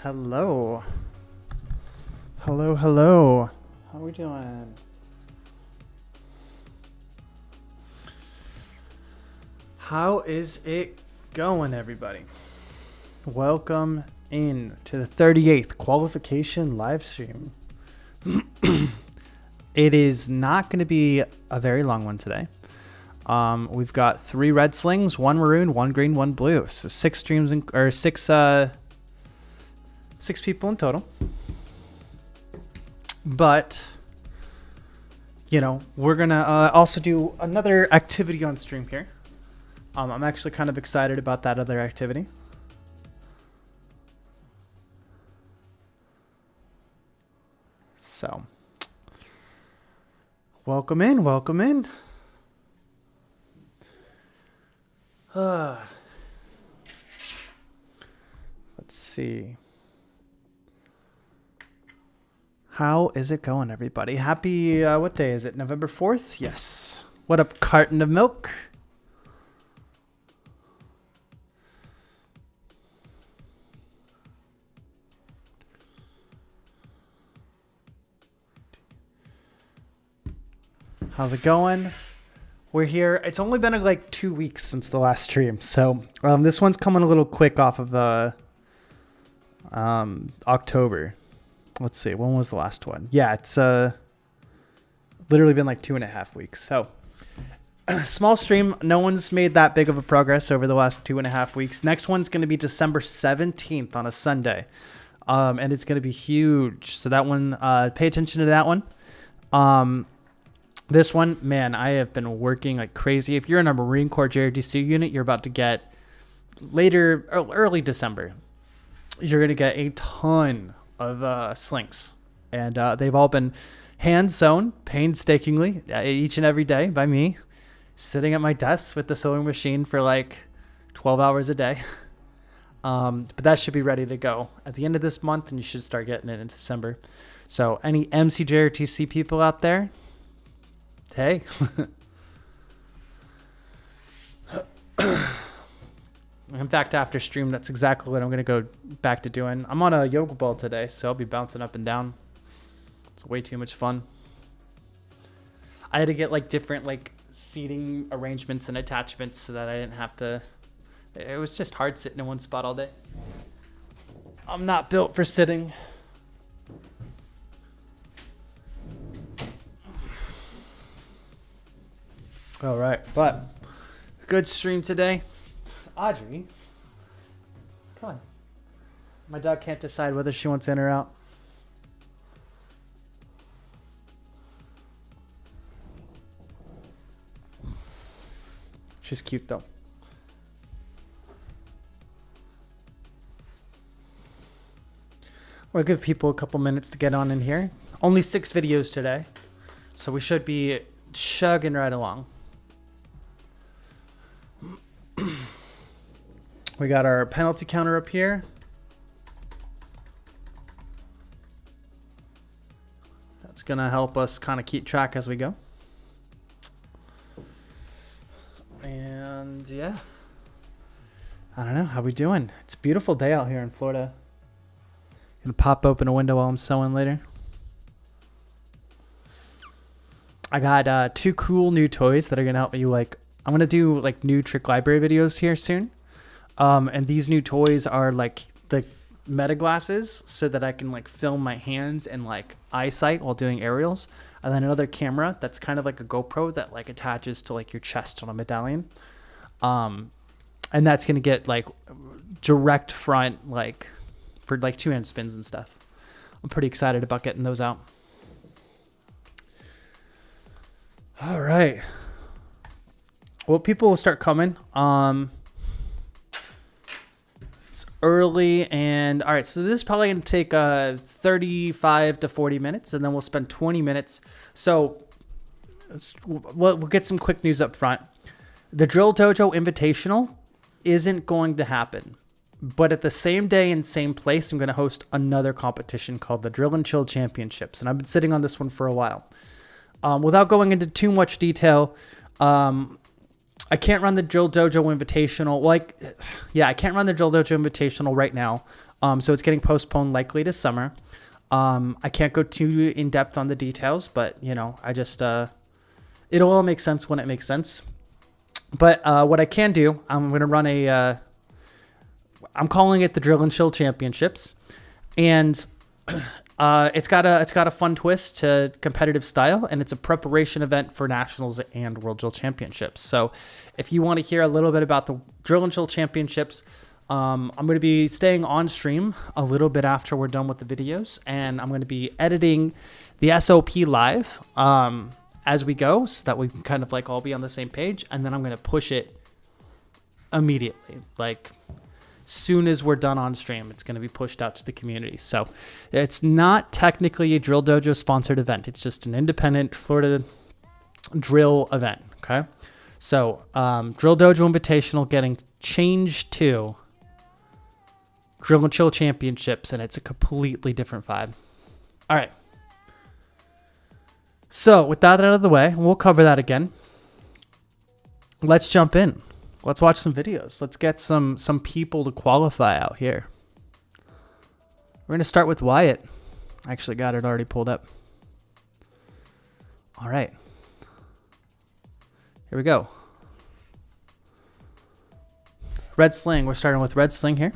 Hello. Hello. How we doing? How is it going, everybody? Welcome in to the 38th Qualification live stream. It is not going to be a very long one today. We've got 3 red slings, 1 maroon, 1 green, 1 blue. So 6 streams or 6 people in total. But you know, we're gonna also do another activity on stream here. I'm actually kind of excited about that other activity. So, welcome in. Let's see. How is it going, everybody? Happy, what day is it? November 4th? Yes. What up, carton of milk? How's it going? We're here. It's only been like 2 weeks since the last stream. So this one's coming a little quick off of October. Let's see. When was the last one? Yeah, it's literally been like 2.5 weeks. So small stream. No one's made that big of a progress over the last 2.5 weeks. Next one's going to be December 17th on a Sunday. And it's going to be huge. So that one, pay attention to that one. This one, man, I have been working like crazy. If you're in a Marine Corps JRDC unit, you're about to get early December. You're going to get a ton of slings, and they've all been hand sewn painstakingly each and every day by me, sitting at my desk with the sewing machine for like 12 hours a day. But that should be ready to go at the end of this month, and you should start getting it in December. So any MCJRTC people out there, hey. In fact, after stream, that's exactly what I'm going to go back to doing. I'm on a yoga ball today, so I'll be bouncing up and down. It's way too much fun. I had to get like different like seating arrangements and attachments so that I didn't have to. It was just hard sitting in one spot all day. I'm not built for sitting. All right, but good stream today. Audrey, come on. My dog can't decide whether she wants in or out. She's cute though. We'll give people a couple minutes to get on in here. Only 6 videos today, so we should be chugging right along. We got our penalty counter up here. That's going to help us kind of keep track as we go. And yeah, I don't know. How we doing? It's a beautiful day out here in Florida. Gonna pop open a window while I'm sewing later. I got 2 cool new toys that are going to help you like, I'm going to do like new trick library videos here soon. And these new toys are like the meta glasses so that I can like film my hands and like eyesight while doing aerials. And then another camera that's kind of like a GoPro that like attaches to like your chest on a medallion. And that's going to get like direct front, like for like 2-hand spins and stuff. I'm pretty excited about getting those out. All right. Well, people will start coming. It's early, and all right, so this is probably going to take 35 to 40 minutes, and then we'll spend 20 minutes. So we'll get some quick news up front. The Drill Dojo Invitational isn't going to happen, but at the same day and same place, I'm going to host another competition called the Drill and Chill Championships, and I've been sitting on this one for a while. Without going into too much detail, I can't run the Drill Dojo Invitational. I can't run the Drill Dojo Invitational right now So it's getting postponed likely to summer. I can't go too in depth on the details, but I just, it'll all make sense when it makes sense. But what I can do, I'm going to run I'm calling it the Drill and Chill Championships. And it's got a fun twist to competitive style, and it's a preparation event for nationals and World Drill Championships. So if you want to hear a little bit about the Drill and Chill Championships, I'm going to be staying on stream a little bit after we're done with the videos, and I'm going to be editing the SOP live as we go, so that we can kind of like all be on the same page, and then I'm going to push it immediately, like soon as we're done on stream. It's going to be pushed out to the community. So it's not technically a Drill Dojo sponsored event. It's just an independent Florida drill event. Okay. So Drill Dojo Invitational getting changed to Drill and Chill Championships, and it's a completely different vibe. All right. So with that out of the way, we'll cover that again. Let's jump in. Let's watch some videos. Let's get some people to qualify out here. We're going to start with Wyatt. I actually got it already pulled up. All right. Here we go. Red Sling. We're starting with Red Sling here.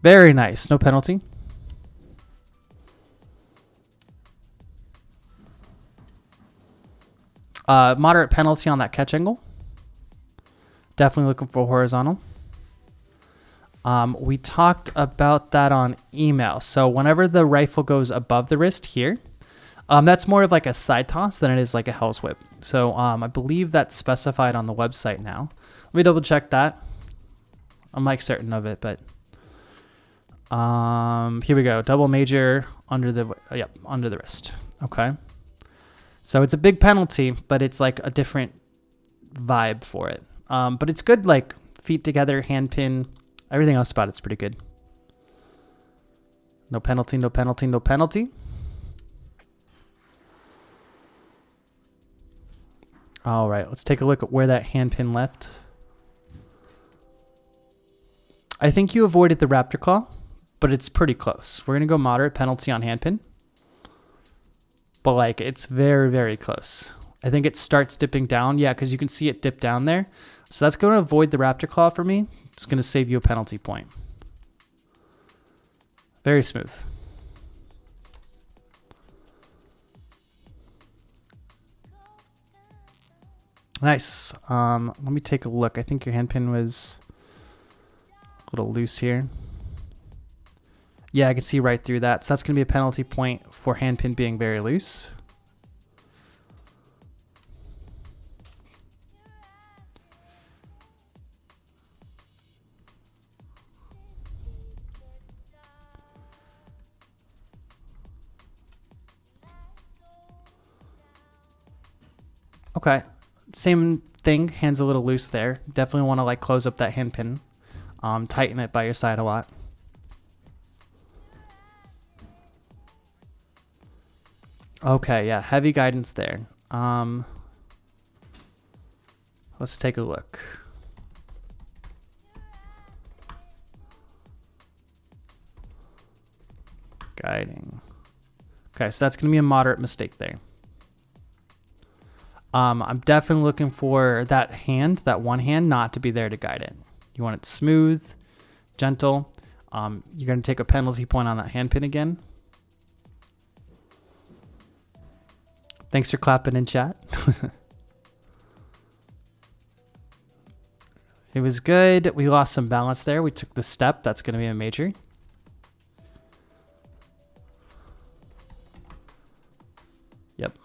Very nice. No penalty. Moderate penalty on that catch angle. Definitely looking for horizontal. We talked about that on email. So whenever the rifle goes above the wrist here, that's more of like a side toss than it is like a Hell's Whip. So I believe that's specified on the website now. Let me double check that. I'm like certain of it, but here we go. Double major under the under the wrist. Okay. So it's a big penalty, but it's like a different vibe for it. But it's good, like feet together, hand pin, everything else about it's pretty good. No penalty, no penalty, no penalty. All right, let's take a look at where that hand pin left. I think you avoided the Raptor Claw, but it's pretty close. We're going to go moderate penalty on hand pin. But like it's very, very close. I think it starts dipping down. Yeah, because you can see it dip down there. So that's going to avoid the Raptor Claw for me. It's going to save you a penalty point. Very smooth. Nice. Let me take a look. I think your hand pin was a little loose here. Yeah, I can see right through that. So that's going to be a penalty point for hand pin being very loose. Okay. Same thing. Hands a little loose there. Definitely want to like close up that hand pin. Tighten it by your side a lot. Okay, yeah, heavy guidance there. Let's take a look. Guiding. Okay, so that's going to be a moderate mistake there. I'm definitely looking for that one hand, not to be there to guide it. You want it smooth, gentle. You're going to take a penalty point on that hand pin again. Thanks for clapping in chat. It was good. We lost some balance there. We took the step. That's going to be a major. Yep.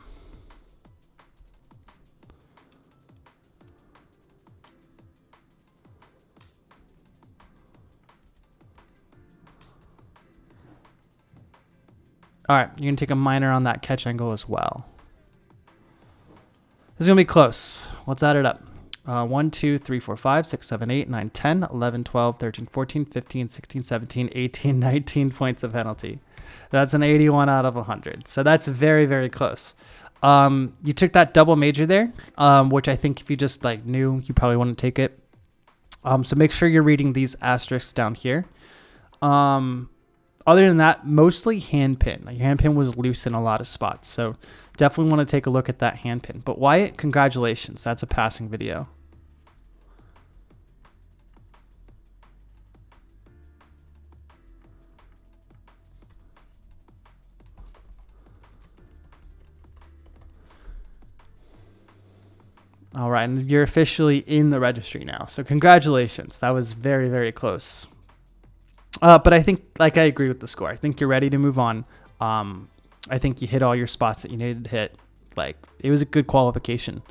All right, you're going to take a minor on that catch angle as well. This is going to be close. Let's add it up. 1, 2, 3, 4, 5, 6, 7, 8, 9, 10, 11, 12, 13, 14, 15, 16, 17, 18, 19 points of penalty. That's an 81 out of 100. So that's very, very close. You took that double major there, which I think if you just like knew, you probably wouldn't take it. So make sure you're reading these asterisks down here. Other than that, mostly hand pin. Like your hand pin was loose in a lot of spots. So definitely want to take a look at that hand pin. But Wyatt, congratulations. That's a passing video. All right, and you're officially in the registry now. So congratulations. That was very, very close. But I think, like, I agree with the score. I think you're ready to move on. I think you hit all your spots that you needed to hit. Like, it was a good qualification.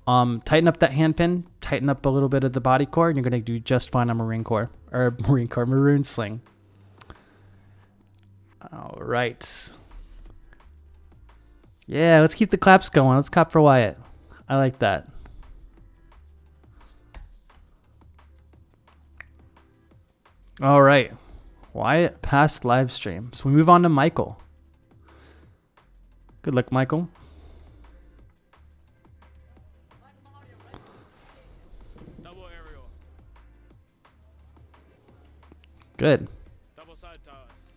Tighten up that hand pin, tighten up a little bit of the body core, and you're going to do just fine on Maroon Sling. All right. Yeah, let's keep the claps going. Let's clap for Wyatt. I like that. All right. Wyatt passed live stream. So we move on to Michael. Good luck, Michael. Double aerial. Good. Double side toss.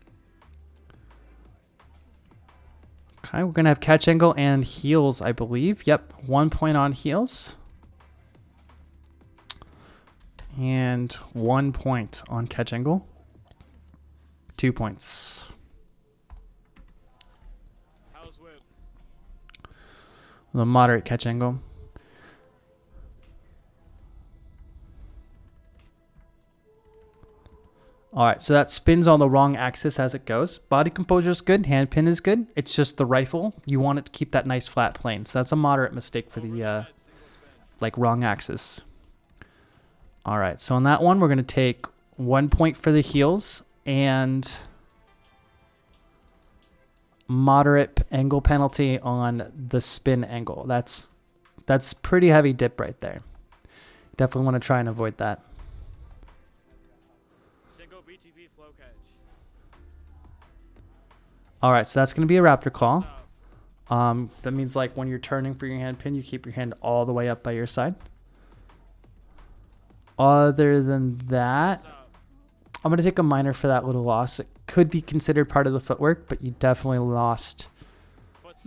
Okay, we're going to have catch angle and heels, I believe. Yep, 1 point on heels. And 1 point on catch angle. 2 points. House whip. The moderate catch angle. All right, so that spins on the wrong axis as it goes. Body composure is good. Hand pin is good. It's just the rifle. You want it to keep that nice flat plane. So that's a moderate mistake for the like wrong axis. All right, so on that one, we're going to take 1 point for the heels and moderate angle penalty on the spin angle. That's pretty heavy dip right there. Definitely want to try and avoid that. Single BTV flow catch. All right, so that's going to be a raptor call. That means like when you're turning for your hand pin, you keep your hand all the way up by your side. Other than that, I'm going to take a minor for that little loss. It could be considered part of the footwork, but you definitely lost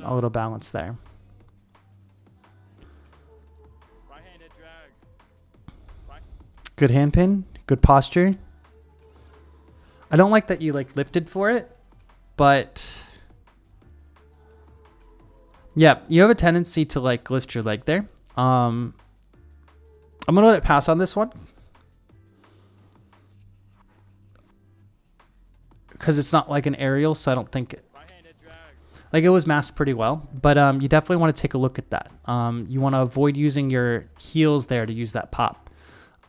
a little balance there. Right-handed drag. Good hand pin, good posture. I don't like that you like lifted for it, but yeah, you have a tendency to like lift your leg there. I'm going to let it pass on this one because it's not like an aerial, so I don't think like it was masked pretty well, but you definitely want to take a look at that. You want to avoid using your heels there to use that pop.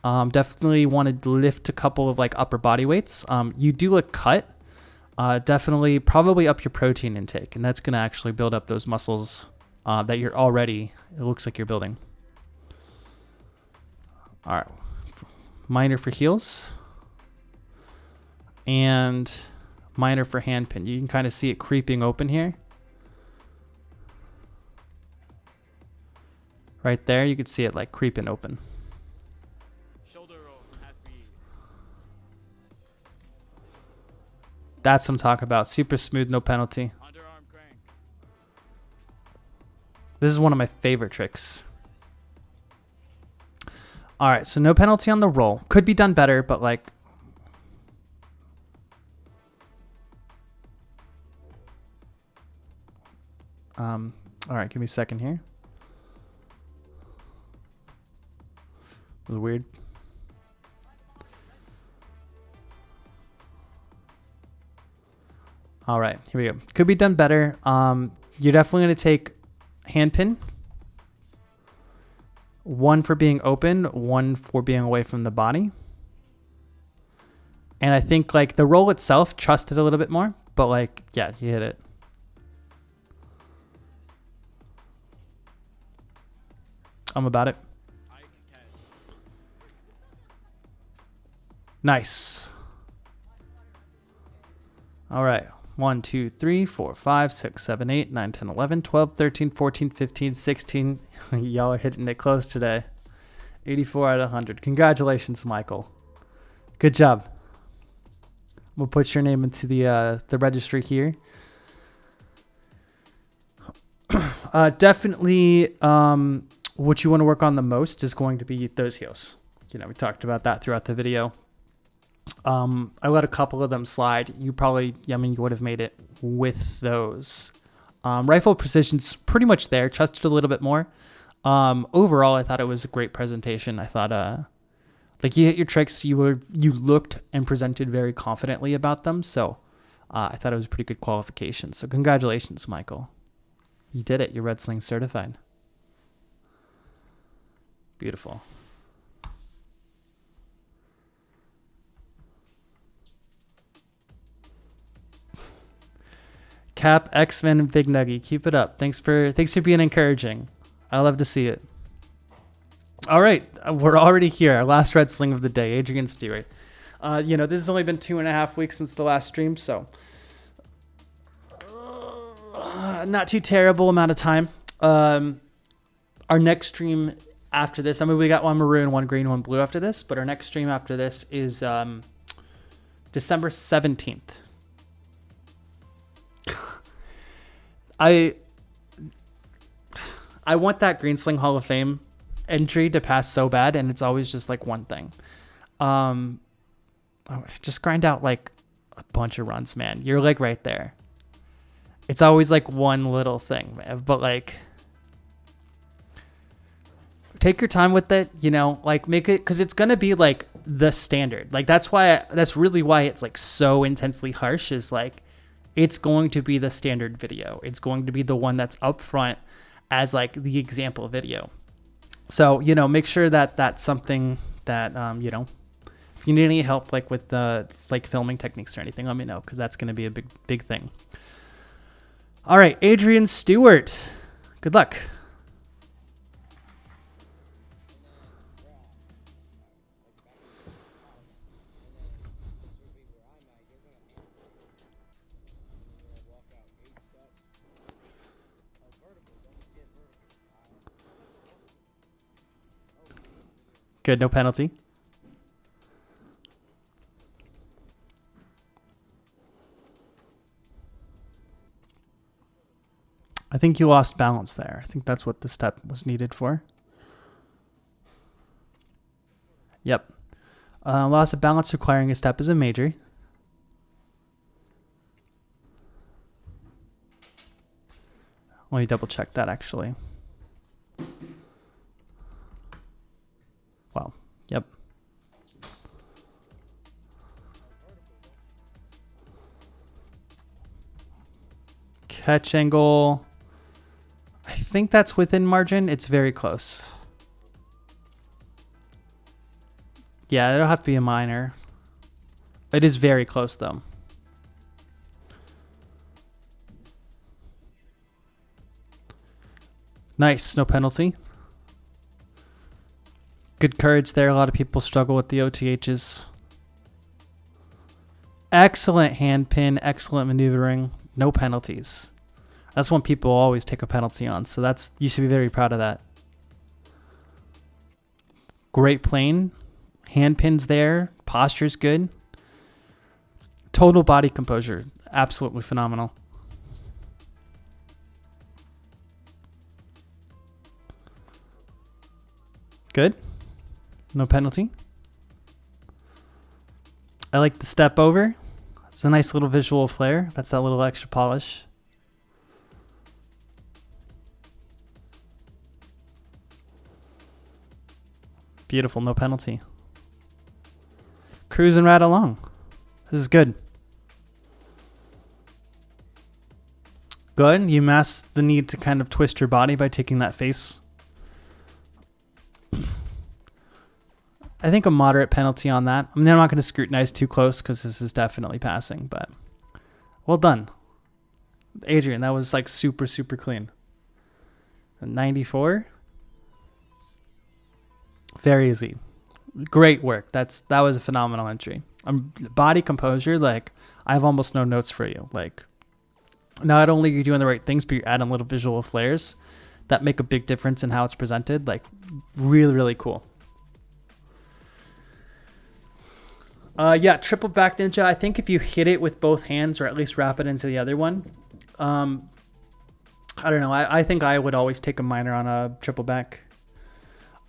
Definitely want to lift a couple of like upper body weights. You do look cut. Definitely probably up your protein intake, and that's going to actually build up those muscles that you're already, it looks like you're building. All right, minor for heels and minor for hand pin. You can kind of see it creeping open here. Right there, you can see it like creeping open. Shoulder roll, half beat. That's what I'm talking about. Super smooth, no penalty. Underarm crank. This is one of my favorite tricks. All right, so no penalty on the roll. Could be done better, but like... all right, give me a second here. It was weird. All right, here we go. Could be done better. You're definitely going to take hand pin. 1 for being open, 1 for being away from the body. And I think like the roll itself, trust it a little bit more, but like, yeah, you hit it. I'm about it. Nice. All right. 1, 2, 3, 4, 5, 6, 7, 8, 9, 10, 11, 12, 13, 14, 15, 16. Y'all are hitting it close today. 84 out of 100. Congratulations, Michael. Good job. We'll put your name into the registry here. Definitely what you want to work on the most is going to be those heels. You know, we talked about that throughout the video. I let a couple of them slide. You probably, I mean, you would have made it with those. Rifle precision's pretty much there. Trusted a little bit more. Overall, I thought it was a great presentation. I thought, like you hit your tricks. You looked and presented very confidently about them. So, I thought it was a pretty good qualification. So congratulations, Michael. You did it. You're Red Sling certified. Beautiful. Cap, X-Men, and Big Nuggy. Keep it up. Thanks for being encouraging. I love to see it. All right. We're already here. Our last Red Sling of the day, Adrian Stewart. You know, this has only been 2.5 weeks since the last stream, so not too terrible amount of time. Our next stream after this, I mean, we got one maroon, one green, one blue after this, but our next stream after this is December 17th. I want that Green Sling Hall of Fame entry to pass so bad, and it's always just like one thing. Just grind out like a bunch of runs, man. You're like right there. It's always like one little thing, man. But like, take your time with it, you know, like make it, because it's gonna be like the standard. Like that's really why it's like so intensely harsh, is like it's going to be the standard video. It's going to be the one that's up front as like the example video. So, you know, make sure that that's something that, you know, if you need any help like with the like filming techniques or anything, let me know, because that's going to be a big thing. All right, Adrian Stewart, good luck. Good, no penalty. I think you lost balance there. I think that's what the step was needed for. Yep. Loss of balance requiring a step is a major. Let me double check that actually. Wow. Yep. Catch angle. I think that's within margin. It's very close. Yeah, it'll have to be a minor. It is very close though. Nice, no penalty. Good courage there. A lot of people struggle with the OTHs. Excellent hand pin, excellent maneuvering, no penalties. That's one people always take a penalty on, so that's, you should be very proud of that. Great plane, hand pins there, posture's good. Total body composure, absolutely phenomenal. Good. No penalty. I like the step over. It's a nice little visual flair. That's that little extra polish. Beautiful, no penalty. Cruising right along. This is good. Good. You mask the need to kind of twist your body by taking that face. I think a moderate penalty on that. I mean, I'm not going to scrutinize too close because this is definitely passing, but well done. Adrian, that was like super, super clean. 94. Very easy. Great work. That was a phenomenal entry. Body composure, like I have almost no notes for you. Like, not only are you doing the right things, but you're adding little visual flares that make a big difference in how it's presented. Like, really, really cool. Yeah, triple back ninja. I think if you hit it with both hands or at least wrap it into the other one, I don't know. I think I would always take a minor on a triple back.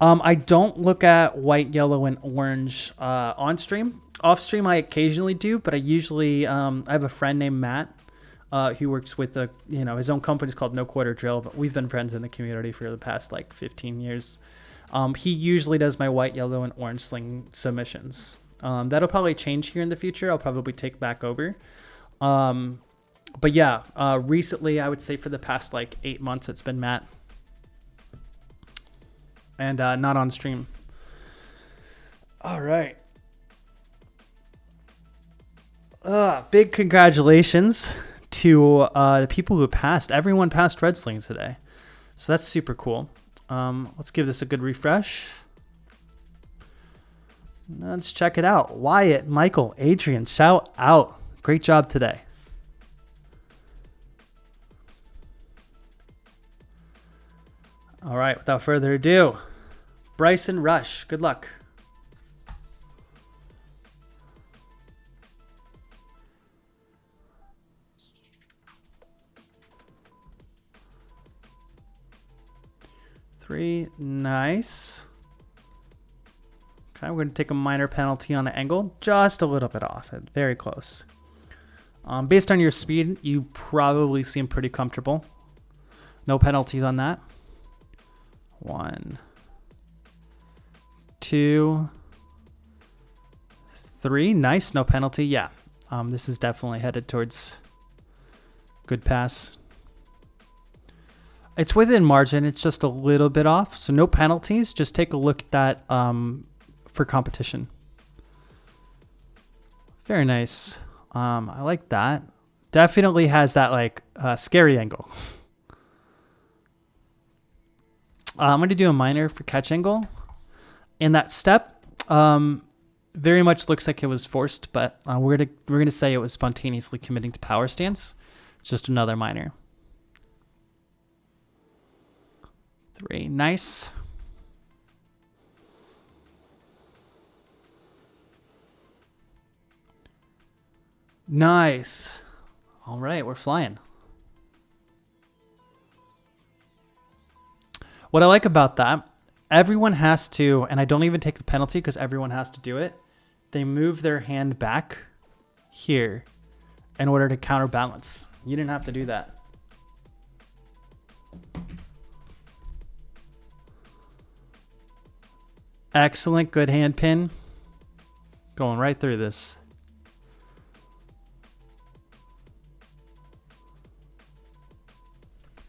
I don't look at white, yellow, and orange on stream. Off stream, I occasionally do, but I usually I have a friend named Matt who works with his own company is called No Quarter Drill, but we've been friends in the community for the past like 15 years. He usually does my white, yellow, and orange sling submissions. That'll probably change here in the future. I'll probably take back over. But yeah, recently I would say for the past like 8 months it's been Matt. And not on stream. All right. Big congratulations to the people who passed. Everyone passed Red Slings today. So that's super cool. Let's give this a good refresh. Let's check it out. Wyatt, Michael, Adrian, shout out. Great job today. All right, without further ado, Bryson Rush, good luck. Three, nice. Okay, we're going to take a minor penalty on the angle, just a little bit off, very close. Based on your speed, you probably seem pretty comfortable. No penalties on that. 1, 2, 3. Nice, no penalty. Yeah, this is definitely headed towards good pass. It's within margin. It's just a little bit off. So no penalties. Just take a look at that for competition. Very nice. I like that. Definitely has that like scary angle. I'm going to do a minor for catch angle. And that step very much looks like it was forced, but we're gonna say it was spontaneously committing to power stance. It's just another minor. 3, nice. Nice. All right, we're flying. What I like about that, everyone has to, and I don't even take the penalty because everyone has to do it. They move their hand back here in order to counterbalance. You didn't have to do that. Excellent, good hand pin. Going right through this.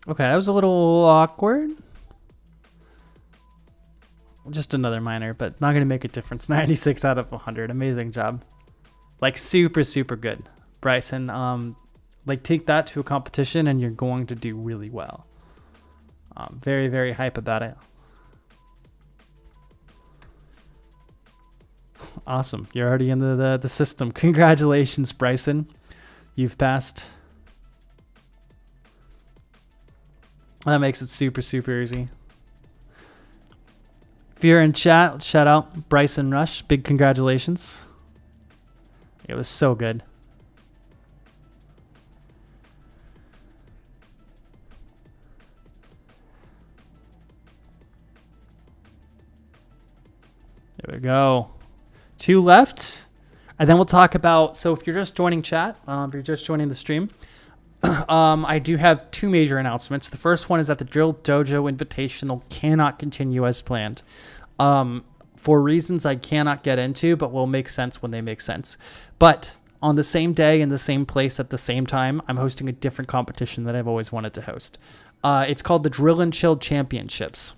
Okay, that was a little awkward. Just another minor, but not going to make a difference. 96 out of 100. Amazing job. Like super, super good. Bryson, like take that to a competition and you're going to do really well. Very, very hype about it. Awesome. You're already in the system. Congratulations, Bryson. You've passed. That makes it super, super easy. If you're in chat, shout out Bryson Rush. Big congratulations. It was so good. There we go. 2 left. And then we'll talk about, so if you're just joining chat, if you're just joining the stream, I do have 2 major announcements. The first one is that the Drill Dojo Invitational cannot continue as planned. For reasons I cannot get into, but will make sense when they make sense. But on the same day, in the same place, at the same time, I'm hosting a different competition that I've always wanted to host. It's called the Drill and Chill Championships.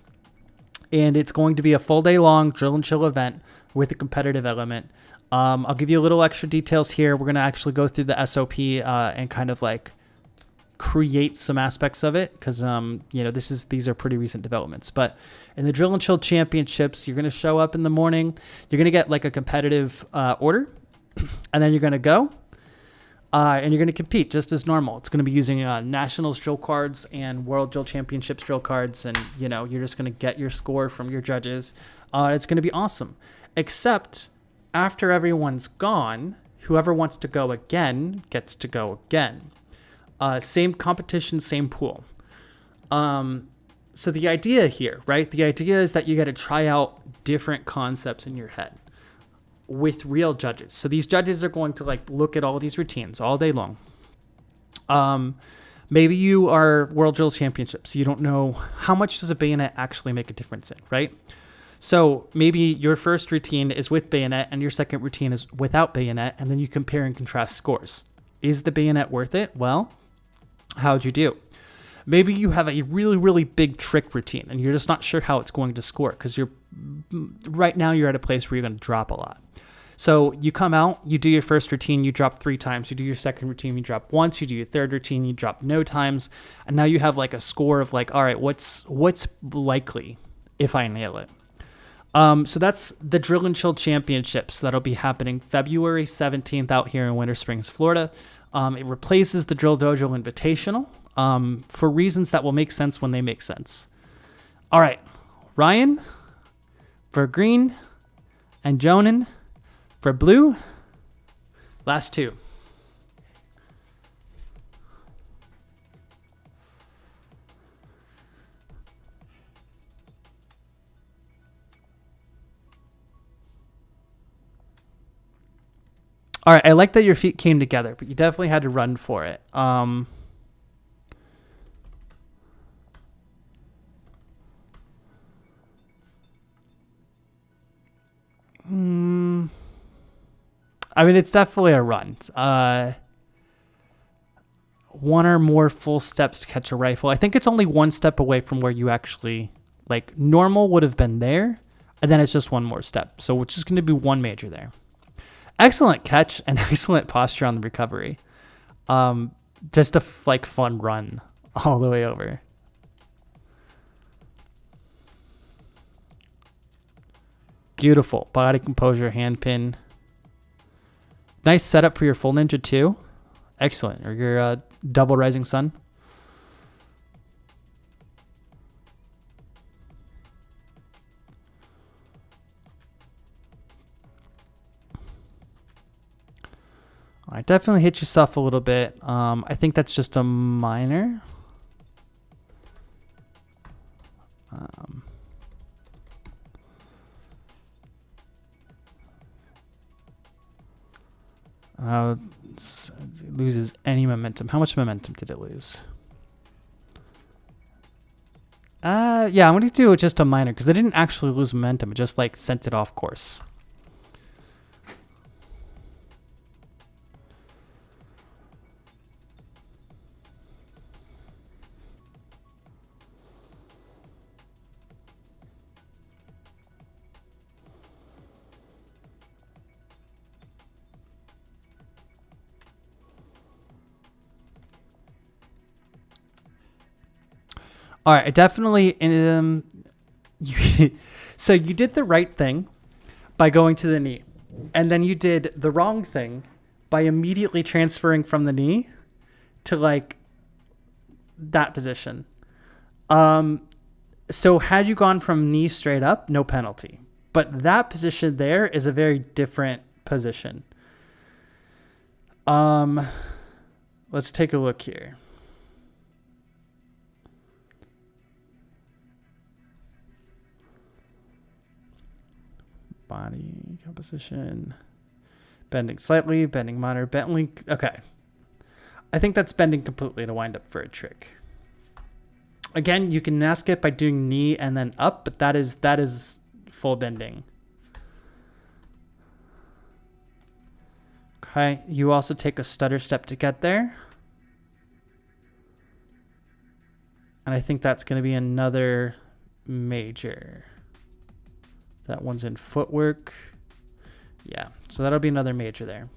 And it's going to be a full day long drill and chill event with a competitive element. I'll give you a little extra details here. We're going to actually go through the SOP and kind of like create some aspects of it because these are pretty recent developments. But in the Drill and Chill Championships, you're going to show up in the morning. You're going to get like a competitive order, and then you're going to go. And you're going to compete just as normal. It's going to be using Nationals drill cards and World Drill Championships drill cards. And, you're just going to get your score from your judges. It's going to be awesome. Except after everyone's gone, whoever wants to go again gets to go again. Same competition, same pool. So the idea here, right? The idea is that you got to try out different concepts in your head with real judges. So these judges are going to look at all these routines all day long. Maybe you are World Drill Championships. You don't know how much does a bayonet actually make a difference in, right? So maybe your first routine is with bayonet and your second routine is without bayonet, and then you compare and contrast scores. Is the bayonet worth it? Well, how'd you do? Maybe you have a really, really big trick routine and you're just not sure how it's going to score because right now you're at a place where you're going to drop a lot. So you come out, you do your first routine, you drop 3 times. You do your second routine, you drop once. You do your third routine, you drop no times. And now you have a score of all right, what's likely if I nail it? So that's the Drill and Chill Championships. That'll be happening February 17th out here in Winter Springs, Florida. It replaces the Drill Dojo Invitational for reasons that will make sense when they make sense. All right, Ryan for green and Jonan for blue. Last 2. All right, I like that your feet came together, but you definitely had to run for it. I mean, it's definitely a run. 1 or more full steps to catch a rifle. I think it's only 1 step away from where you actually, normal would have been there, and then it's just 1 more step. So it's just going to be 1 major there. Excellent catch and excellent posture on the recovery. Just a fun run all the way over. Beautiful body composure, hand pin. Nice setup for your full ninja too. Excellent. Or your double rising sun. All right, definitely hit yourself a little bit. I think that's just a minor. It loses any momentum. How much momentum did it lose? Yeah, I'm going to do just a minor because it didn't actually lose momentum. It just sent it off course. All right, I definitely so you did the right thing by going to the knee, and then you did the wrong thing by immediately transferring from the knee to that position. So had you gone from knee straight up, no penalty. But that position there is a very different position. Let's take a look here. Body composition, bending slightly, bending minor, bending. Okay. I think that's bending completely to wind up for a trick. Again, you can mask it by doing knee and then up, but that is full bending. Okay. You also take a stutter step to get there. And I think that's going to be another major. That one's in footwork. Yeah, so that'll be another major there.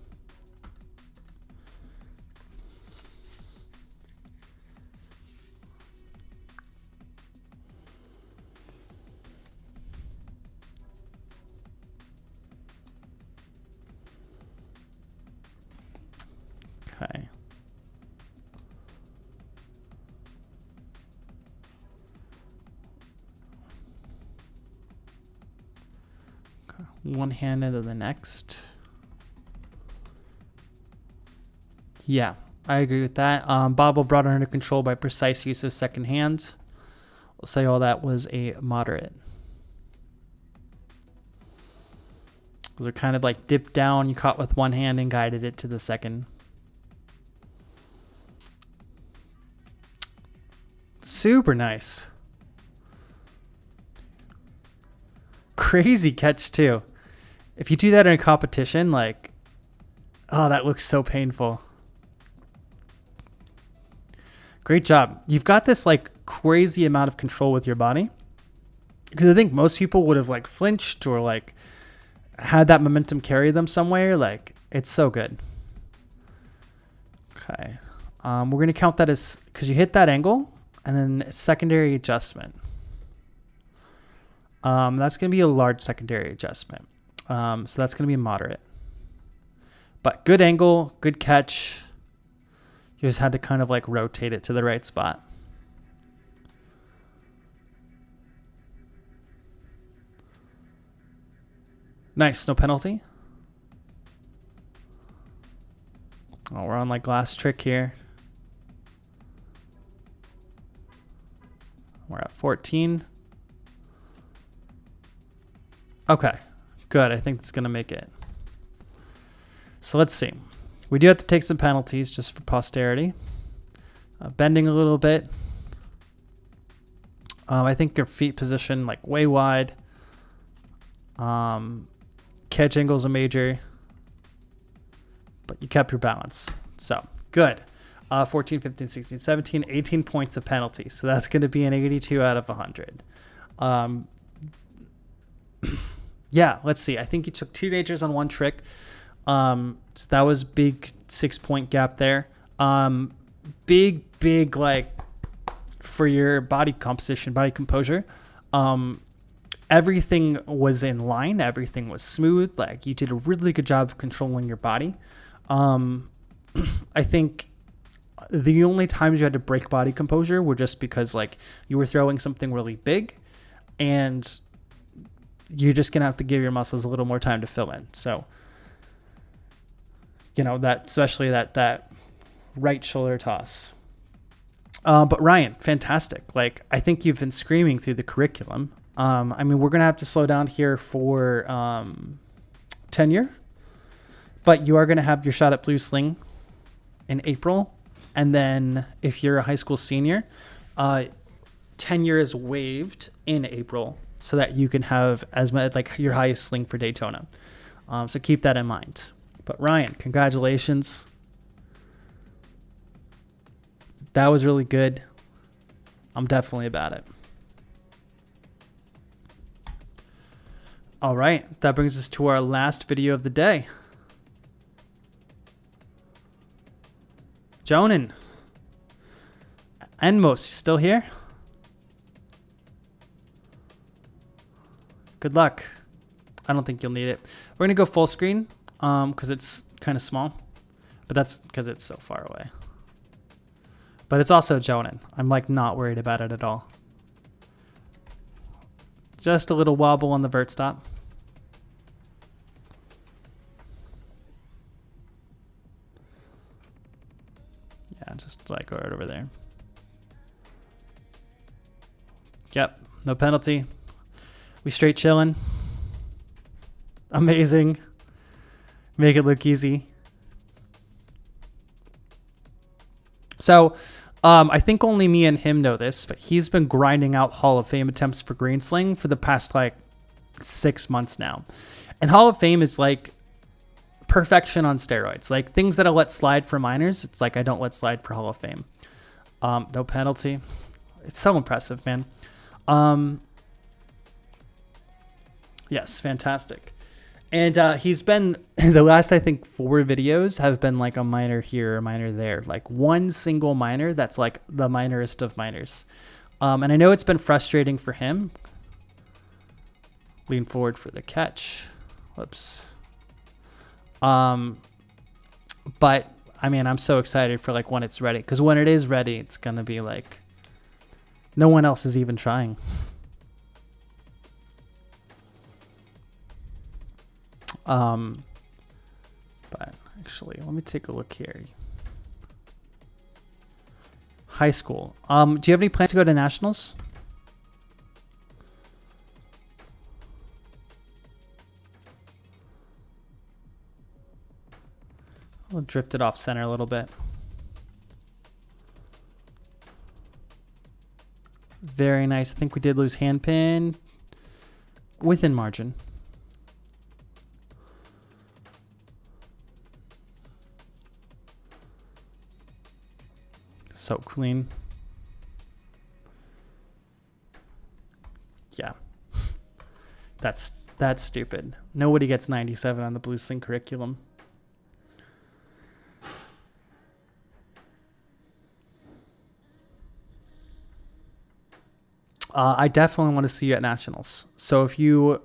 One-handed to the next. Yeah, I agree with that. Bobble brought it under control by precise use of second hand. We'll say all that was a moderate. Those are kind of like dipped down. You caught with one hand and guided it to the second. Super nice. Crazy catch too. If you do that in a competition, like, oh, that looks so painful. Great job. You've got this like crazy amount of control with your body. Because I think most people would have like flinched or like had that momentum carry them somewhere. Like, it's so good. Okay. We're going to count that as, because you hit that angle and then secondary adjustment. That's going to be a large secondary adjustment. So that's going to be moderate. But good angle, good catch. You just had to kind of like rotate it to the right spot. Nice, no penalty. Oh, we're on like last trick here. We're at 14. Okay, good. I think it's going to make it. So let's see. We do have to take some penalties just for posterity. Bending a little bit. I think your feet position like way wide. Catch angle's a major. But you kept your balance. So, good. 14, 15, 16, 17, 18 points of penalty. So that's going to be an 82 out of 100. Yeah, let's see. I think you took 2 majors on 1 trick. So that was big 6-point gap there. Big like for your body composition, body composure. Everything was in line. Everything was smooth. Like, you did a really good job of controlling your body. I think the only times you had to break body composure were just because like you were throwing something really big and you're just going to have to give your muscles a little more time to fill in. So, you know, that, especially that right shoulder toss. But Ryan, fantastic. Like, I think you've been screaming through the curriculum. I mean, we're going to have to slow down here for tenure, but you are going to have your shot at blue sling in April. And then if you're a high school senior, tenure is waived in April so that you can have as much, like, your highest sling for Daytona. So keep that in mind. But Ryan, congratulations. That was really good. I'm definitely about it. All right, that brings us to our last video of the day. Jonan. Enmos, you still here? Good luck. I don't think you'll need it. We're going to go full screen because it's kind of small. But that's because it's so far away. But it's also Jonan. I'm like not worried about it at all. Just a little wobble on the vert stop. Yeah, just like right over there. Yep, no penalty. We straight chilling. Amazing. Make it look easy. So, I think only me and him know this, but he's been grinding out Hall of Fame attempts for green sling for the past like 6 months now. And Hall of Fame is like perfection on steroids. Like things that I let slide for minors, it's like I don't let slide for Hall of Fame. No penalty. It's so impressive, man. Yes, fantastic. And he's been, the last, I think, 4 videos have been like a minor here, a minor there. Like one single minor that's like the minorest of minors. And I know it's been frustrating for him. Lean forward for the catch. Whoops. But, I mean, I'm so excited for like when it's ready. Because when it is ready, it's going to be like, no one else is even trying. But actually, let me take a look here. High school. Do you have any plans to go to nationals? I'll drift it off center a little bit. Very nice. I think we did lose hand pin within margin. So clean. Yeah. That's stupid. Nobody gets 97 on the Blue Sling curriculum. I definitely want to see you at nationals. So if you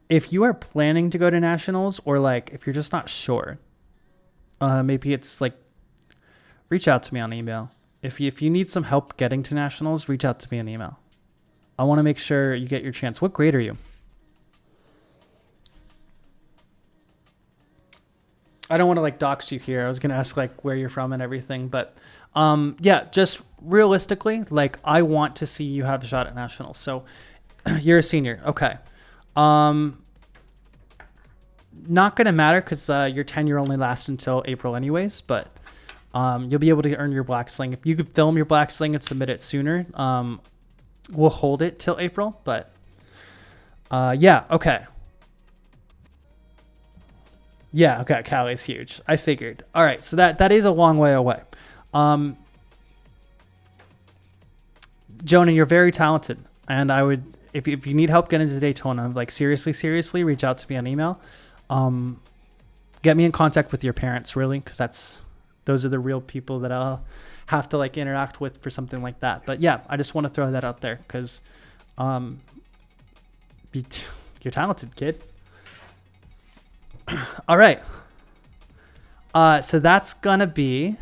are planning to go to nationals, or like if you're just not sure, maybe it's like, reach out to me on email. If you need some help getting to nationals, reach out to me on email. I want to make sure you get your chance. What grade are you? I don't want to like dox you here. I was going to ask like where you're from and everything, but yeah, just realistically, like I want to see you have a shot at nationals. So you're a senior. Okay. Not going to matter because your tenure only lasts until April anyways, but you'll be able to earn your black sling. If you could film your black sling and submit it sooner, we'll hold it till April, but yeah. Okay. Yeah, okay, Cali's huge. I figured. All right, so that is a long way away. Jonah, you're very talented, and I would, if you need help getting to Daytona, like seriously, reach out to me on email. Get me in contact with your parents, really, because those are the real people that I'll have to like interact with for something like that. But yeah, I just want to throw that out there because you're talented, kid. All right. So that's gonna be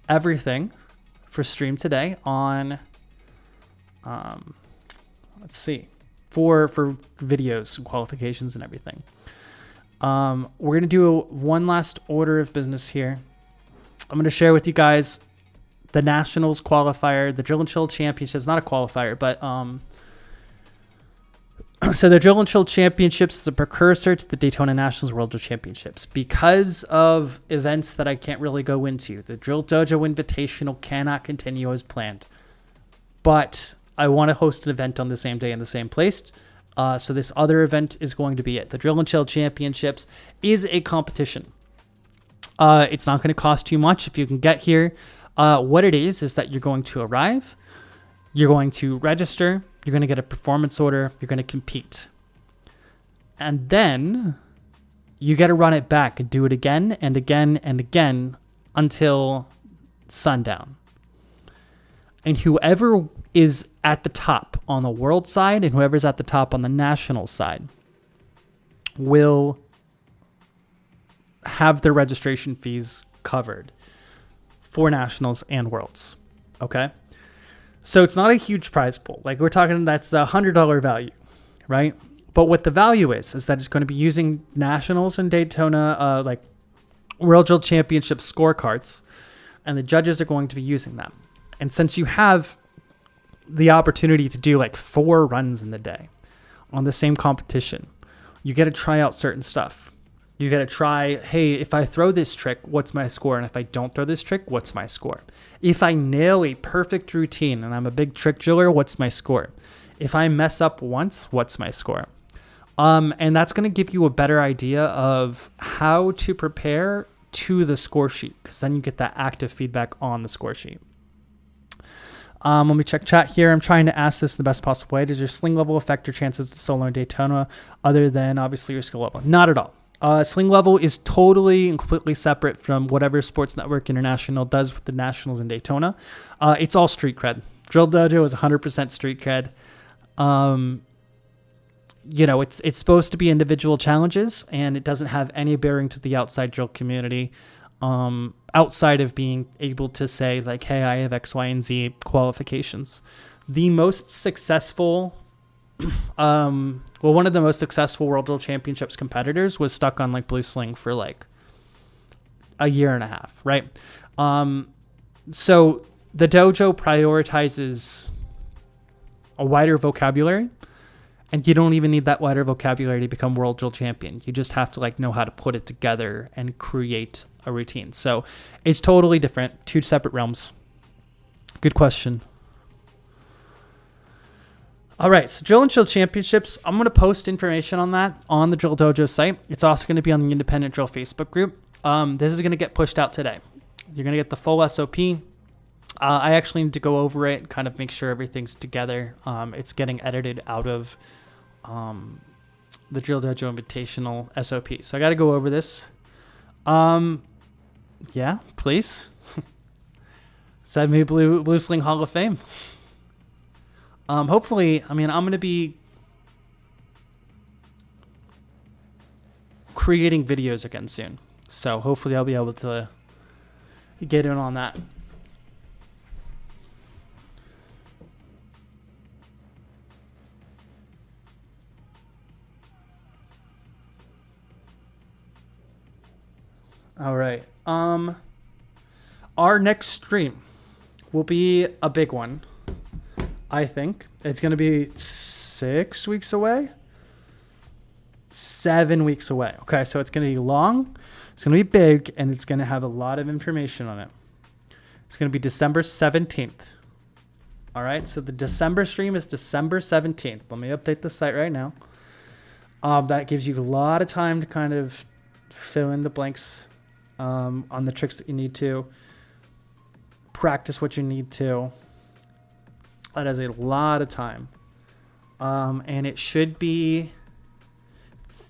everything for stream today on let's see, for videos and qualifications and everything. We're gonna do one last order of business here. I'm gonna share with you guys the Nationals qualifier, the Drill and Chill Championships, not a qualifier, but so the Drill and Chill Championships is a precursor to the Daytona Nationals World Drill Championships. Because of events that I can't really go into, the Drill Dojo Invitational cannot continue as planned. But I want to host an event on the same day in the same place. So this other event is going to be it. The Drill and Chill Championships is a competition. It's not going to cost you much if you can get here. What it is that you're going to arrive, you're going to register, you're going to get a performance order, you're going to compete. And then you got to run it back and do it again and again and again until sundown. And whoever is at the top on the world side and whoever's at the top on the national side will have their registration fees covered for nationals and worlds. Okay? So it's not a huge prize pool. Like we're talking, that's a $100 value, right? But what the value is that it's going to be using nationals and Daytona, like World Drill Championship scorecards, and the judges are going to be using them. And since you have the opportunity to do like 4 runs in the day on the same competition, you get to try out certain stuff. You got to try, hey, if I throw this trick, what's my score? And if I don't throw this trick, what's my score? If I nail a perfect routine and I'm a big trick driller, what's my score? If I mess up once, what's my score? And that's going to give you a better idea of how to prepare to the score sheet, because then you get that active feedback on the score sheet. Let me check chat here. I'm trying to ask this the best possible way. Does your sling level affect your chances to solo in Daytona other than obviously your skill level? Not at all. Sling level is totally and completely separate from whatever Sports Network International does with the Nationals in Daytona. It's all street cred. Drill Dojo is 100% street cred. You know, it's supposed to be individual challenges, and it doesn't have any bearing to the outside drill community, outside of being able to say, like, hey, I have X, Y, and Z qualifications. The most successful Well, one of the most successful World Drill Championships competitors was stuck on like Blue Sling for like a year and a half, right? So the dojo prioritizes a wider vocabulary, and you don't even need that wider vocabulary to become World Drill Champion. You just have to like know how to put it together and create a routine. So it's totally different, two separate realms. Good question. All right, so Drill and Chill Championships, I'm going to post information on that on the Drill Dojo site. It's also going to be on the Independent Drill Facebook group. This is going to get pushed out today. You're going to get the full SOP. I actually need to go over it and kind of make sure everything's together. It's getting edited out of the Drill Dojo Invitational SOP. So I got to go over this. Yeah, please. Send me Blue Sling Hall of Fame. Hopefully, I mean, I'm going to be creating videos again soon. So hopefully I'll be able to get in on that. All right. Our next stream will be a big one. I think it's going to be 6 weeks away. 7 weeks away. Okay, so it's going to be long, it's going to be big, and it's going to have a lot of information on it. It's going to be December 17th. All right, so the December stream is December 17th. Let me update the site right now. That gives you a lot of time to kind of fill in the blanks on the tricks that you need to, practice what you need to. That is a lot of time. And it should be,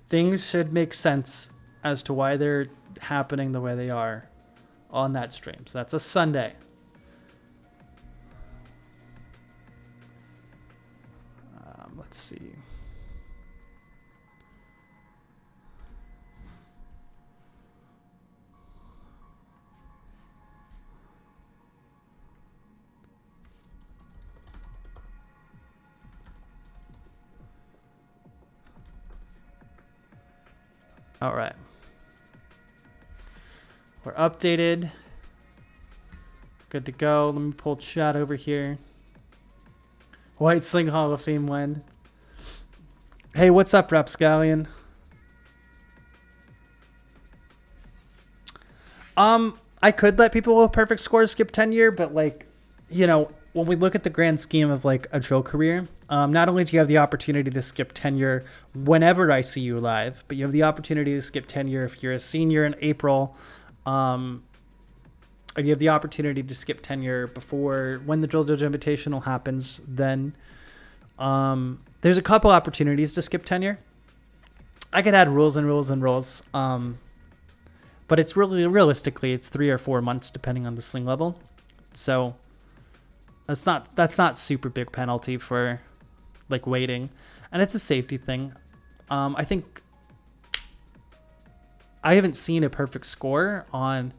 things should make sense as to why they're happening the way they are on that stream. So that's a Sunday. Let's see. All right. We're updated. Good to go. Let me pull chat over here. White Sling Hall of Fame win. Hey, what's up, Rapscallion? I could let people with perfect scores skip tenure, but like, you know, when we look at the grand scheme of like a drill career, not only do you have the opportunity to skip tenure whenever I see you live, but you have the opportunity to skip tenure if you're a senior in April. Or you have the opportunity to skip tenure before when the Drill Dojo Invitational happens. Then there's a couple opportunities to skip tenure. I could add rules and rules and rules. But it's really, realistically, it's 3 or 4 months depending on the sling level. So that's not super big penalty for like waiting, and it's a safety thing. I think I haven't seen a perfect score on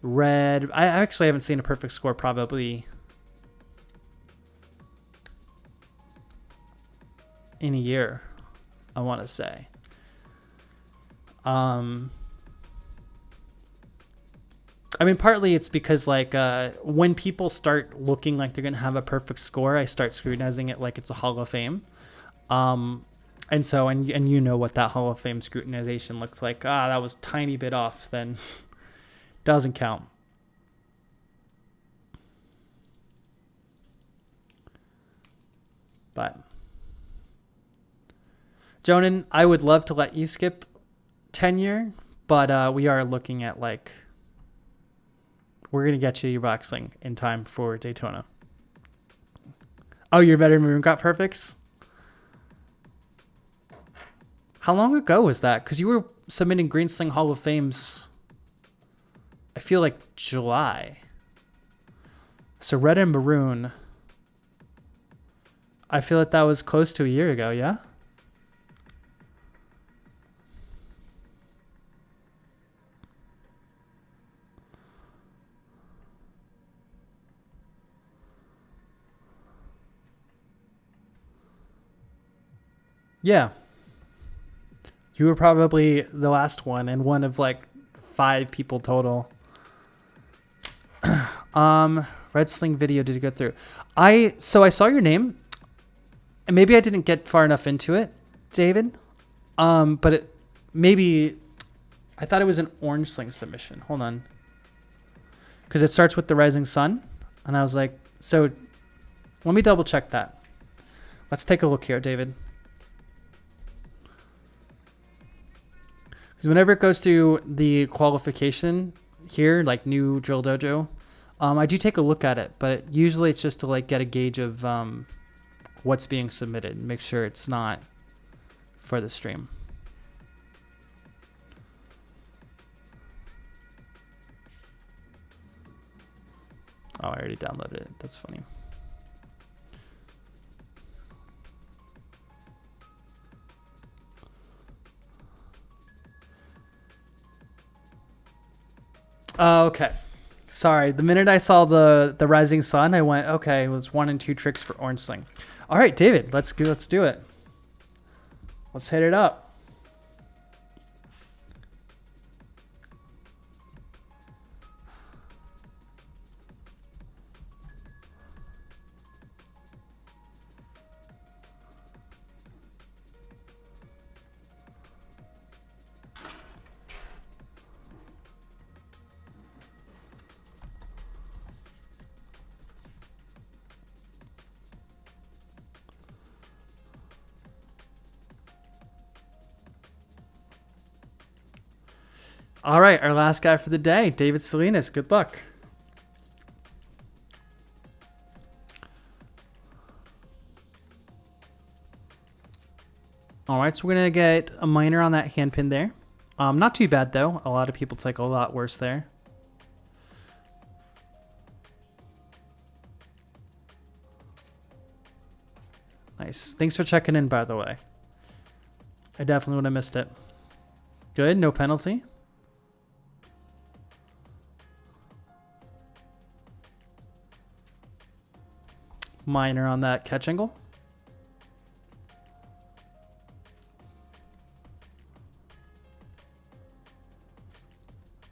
red. I actually haven't seen a perfect score probably in a year, I want to say. I mean, partly it's because like when people start looking like they're going to have a perfect score, I start scrutinizing it like it's a Hall of Fame. And so, and you know what that Hall of Fame scrutinization looks like. That was a tiny bit off, then doesn't count. But Jonan, I would love to let you skip tenure, but we are looking at like, we're going to get you your boxing in time for Daytona. Oh, your veteran maroon got perfects? How long ago was that? Because you were submitting Green Sling Hall of Fames, I feel like July. So red and maroon, I feel like that was close to a year ago, yeah? Yeah. You were probably the last one and one of like 5 people total. Red Sling video did go through. So I saw your name, and maybe I didn't get far enough into it, David. But maybe I thought it was an orange sling submission. Hold on, because it starts with the rising sun, and I was like, so let me double check that. Let's take a look here, David. Because whenever it goes through the qualification here, like new Drill Dojo, I do take a look at it, but usually it's just to like get a gauge of what's being submitted and make sure it's not for the stream. Oh, I already downloaded it. That's funny. Okay. Sorry. The minute I saw the rising sun, I went, okay, it was 1 and 2 tricks for orange sling. All right, David, let's do it. Let's hit it up. All right, our last guy for the day, David Salinas. Good luck. All right, so we're going to get a minor on that hand pin there. Not too bad, though. A lot of people take a lot worse there. Nice. Thanks for checking in, by the way. I definitely would have missed it. Good, no penalty. Minor on that catch angle.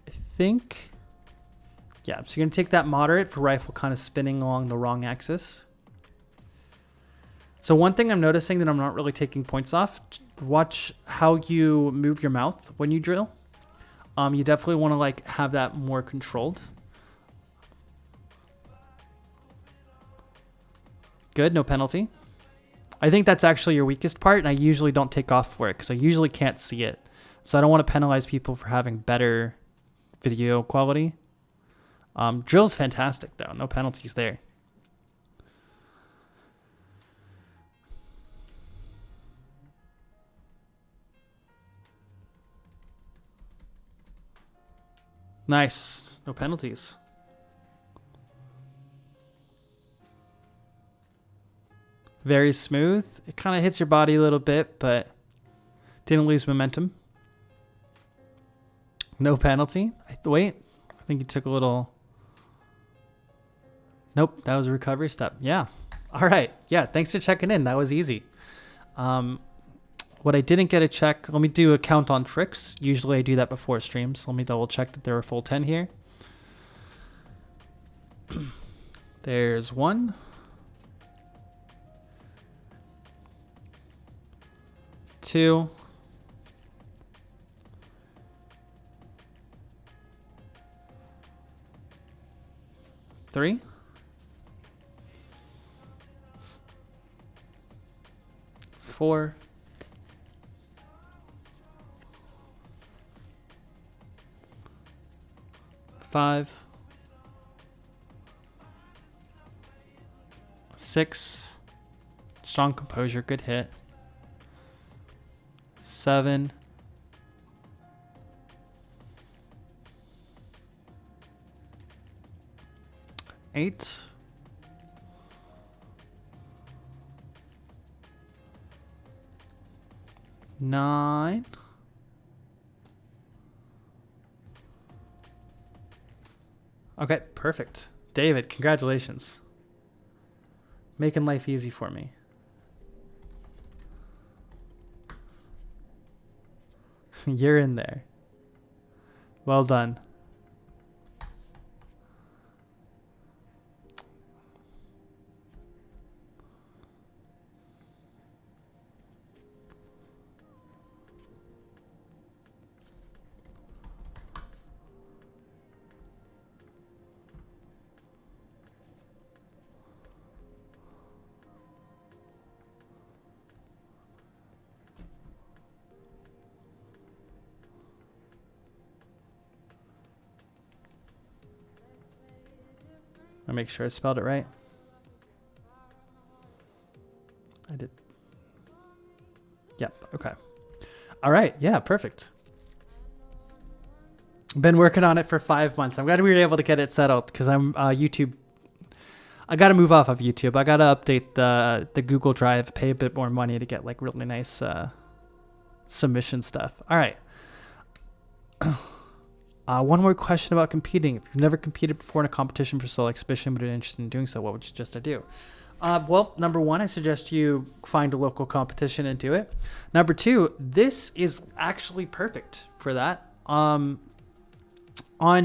I think, yeah, so you're going to take that moderate for rifle kind of spinning along the wrong axis. So one thing I'm noticing that I'm not really taking points off, watch how you move your mouth when you drill. You definitely want to like have that more controlled. Good, no penalty. I think that's actually your weakest part, and I usually don't take off for it because I usually can't see it. So I don't want to penalize people for having better video quality. Drill's fantastic, though. No penalties there. Nice. No penalties. Very smooth. It kind of hits your body a little bit, but didn't lose momentum. No penalty. Wait, I think you took a little... Nope, that was a recovery step. Yeah. All right. Yeah, thanks for checking in. That was easy. What I didn't get a check, let me do a count on tricks. Usually I do that before streams. Let me double check that there are full 10 here. There's 1. 2. 3. 4. 5. 6. Strong composure, good hit. 7. 8. 9. Okay, perfect. David, congratulations. Making life easy for me. You're in there. Well done. I'll make sure I spelled it right. I did. Yep. Okay. All right. Yeah. Perfect. Been working on it for 5 months. I'm glad we were able to get it settled because I'm YouTube. I got to move off of YouTube. I got to update the Google Drive, pay a bit more money to get like really nice submission stuff. All right. One more question about competing. If you've never competed before in a competition for solo exhibition but are interested in doing so, what would you suggest I do? Well, number one, I suggest you find a local competition and do it. Number two, this is actually perfect for that. On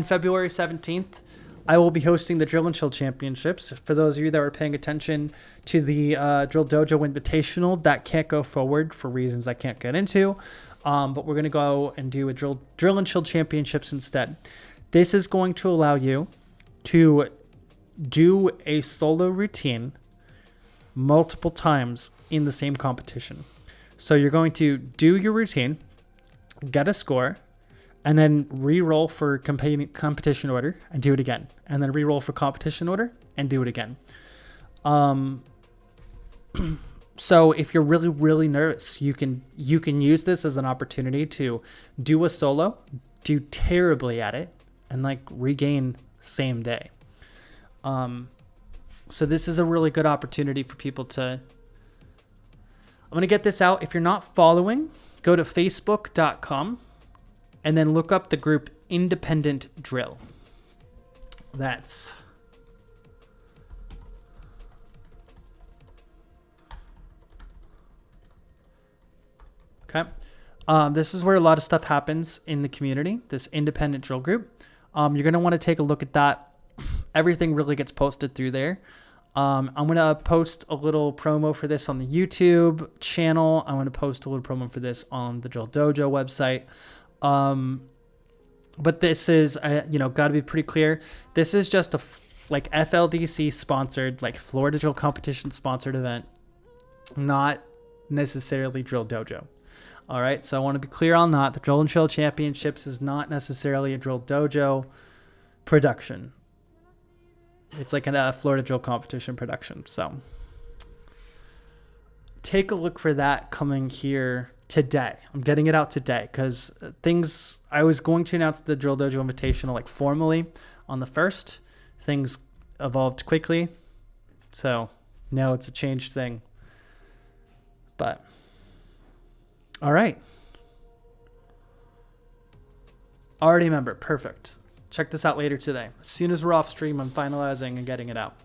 February 17th, I will be hosting the Drill and Chill Championships. For those of you that were paying attention to the Drill Dojo Invitational, that can't go forward for reasons I can't get into. But we're going to go and do a Drill and Chill Championships instead. This is going to allow you to do a solo routine multiple times in the same competition. So you're going to do your routine, get a score, and then re-roll for competition order and do it again. And then re-roll for competition order and do it again. So if you're really, really nervous, you can use this as an opportunity to do a solo, do terribly at it, and like regain same day. So this is a really good opportunity for people to... I'm going to get this out. If you're not following, go to facebook.com and then look up the group Independent Drill. That's... Okay. This is where a lot of stuff happens in the community, this independent drill group. You're going to want to take a look at that. Everything really gets posted through there. I'm going to post a little promo for this on the YouTube channel. I'm going to post a little promo for this on the Drill Dojo website. But this is, got to be pretty clear. This is just a FLDC sponsored, like Florida Drill Competition sponsored event, not necessarily Drill Dojo. All right, so I want to be clear on that. The Drill and Chill Championships is not necessarily a Drill Dojo production. It's like a Florida Drill Competition production. So take a look for that coming here today. I'm getting it out today because I was going to announce the Drill Dojo Invitational like formally on the 1st. Things evolved quickly. So now it's a changed thing. But... all right. Already a member. Perfect. Check this out later today. As soon as we're off stream, I'm finalizing and getting it out.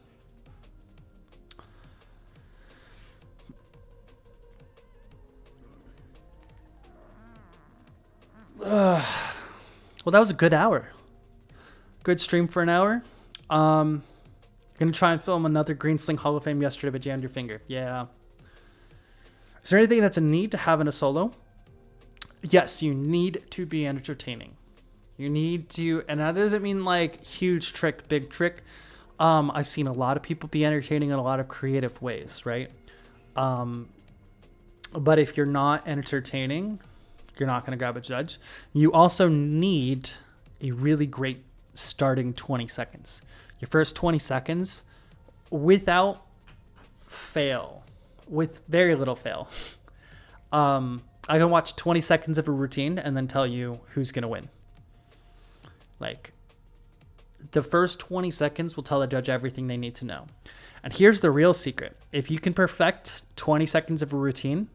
Well, that was a good hour. Good stream for an hour. Gonna try and film another Green Sling Hall of Fame yesterday, but jammed your finger. Yeah. Is there anything that's a need to have in a solo? Yes, you need to be entertaining. You need to, and that doesn't mean like huge trick, big trick. I've seen a lot of people be entertaining in a lot of creative ways, right? But if you're not entertaining, you're not going to grab a judge. You also need a really great starting 20 seconds. Your first 20 seconds without fail. With very little fail. I can watch 20 seconds of a routine and then tell you who's going to win. Like, the first 20 seconds will tell the judge everything they need to know. And here's the real secret. If you can perfect 20 seconds of a routine,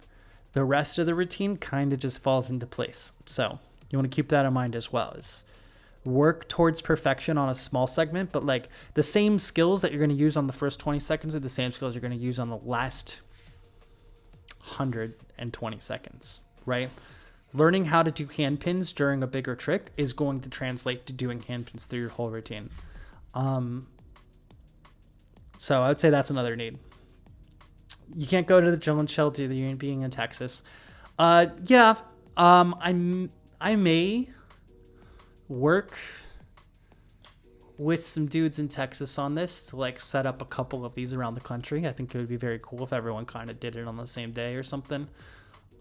the rest of the routine kind of just falls into place. So you want to keep that in mind as well. Is work towards perfection on a small segment, but like the same skills that you're going to use on the first 20 seconds are the same skills you're going to use on the last 120 seconds, right? learning how to do hand pins during a bigger trick is going to translate to doing hand pins through your whole routine. So I would say that's another need. You can't go to the drill and chill to the being in Texas. Yeah. I may work with some dudes in Texas on this to like set up a couple of these around the country. I think it would be very cool if everyone kind of did it on the same day or something.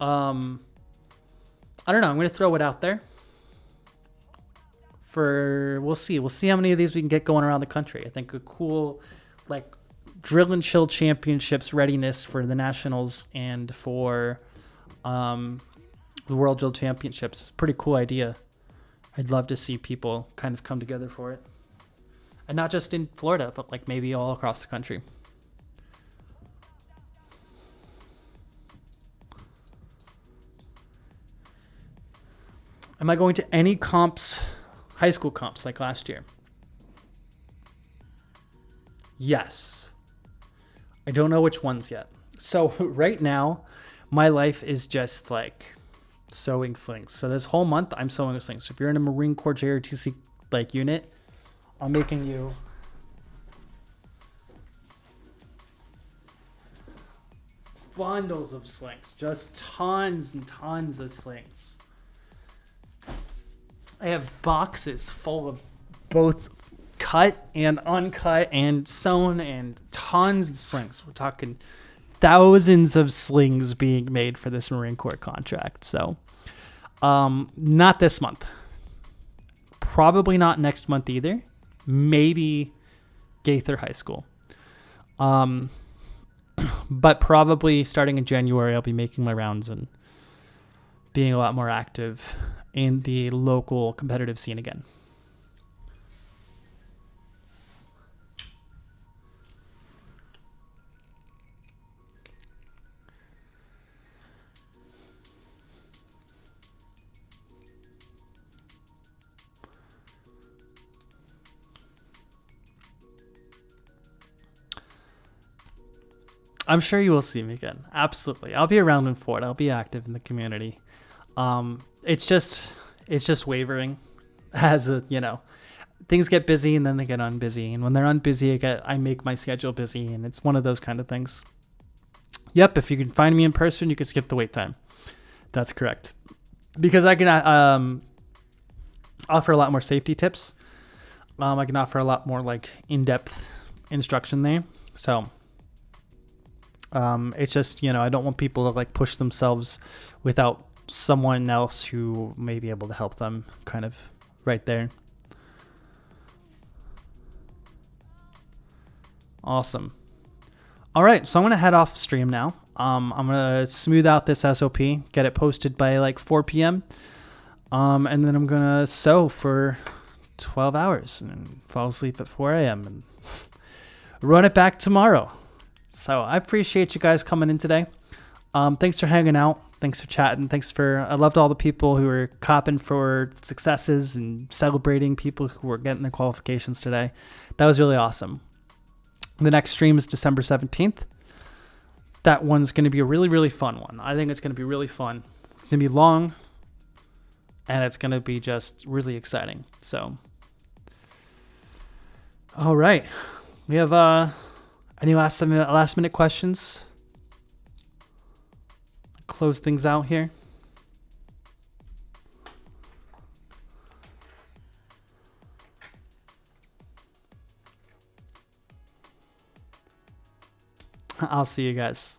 I don't know. I'm going to throw it out there we'll see how many of these we can get going around the country. I think a cool like drill and chill championships readiness for the nationals and for, the World Drill Championships. Pretty cool idea. I'd love to see people kind of come together for it. And not just in Florida, but like maybe all across the country. Am I going to any comps, high school comps like last year? Yes. I don't know which ones yet. So right now, my life is just like sewing slings. So this whole month, I'm sewing a sling. So if you're in a Marine Corps JRTC like unit, I'm making you bundles of slings, just tons and tons of slings. I have boxes full of both cut and uncut and sewn and tons of slings. We're talking thousands of slings being made for this Marine Corps contract. So, not this month. Probably not next month either. Maybe Gaither High School. But probably starting in January, I'll be making my rounds and being a lot more active in the local competitive scene again. I'm sure you will see me again. Absolutely. I'll be around in Fort. I'll be active in the community. It's just wavering as things get busy and then they get unbusy. And when they're unbusy, I make my schedule busy, and it's one of those kind of things. Yep. If you can find me in person, you can skip the wait time. That's correct. Because I can, offer a lot more safety tips. I can offer a lot more like in-depth instruction there. So, it's just, I don't want people to like push themselves without someone else who may be able to help them kind of right there. Awesome. All right. So I'm going to head off stream now. I'm going to smooth out this SOP, get it posted by like 4 PM. And then I'm going to sew for 12 hours and fall asleep at 4 AM and run it back tomorrow. So I appreciate you guys coming in today. Thanks for hanging out. Thanks for chatting. I loved all the people who were copping for successes and celebrating people who were getting their qualifications today. That was really awesome. The next stream is December 17th. That one's going to be a really, really fun one. I think it's going to be really fun. It's going to be long, and it's going to be just really exciting. So, all right. We have any last minute questions? Close things out here. I'll see you guys.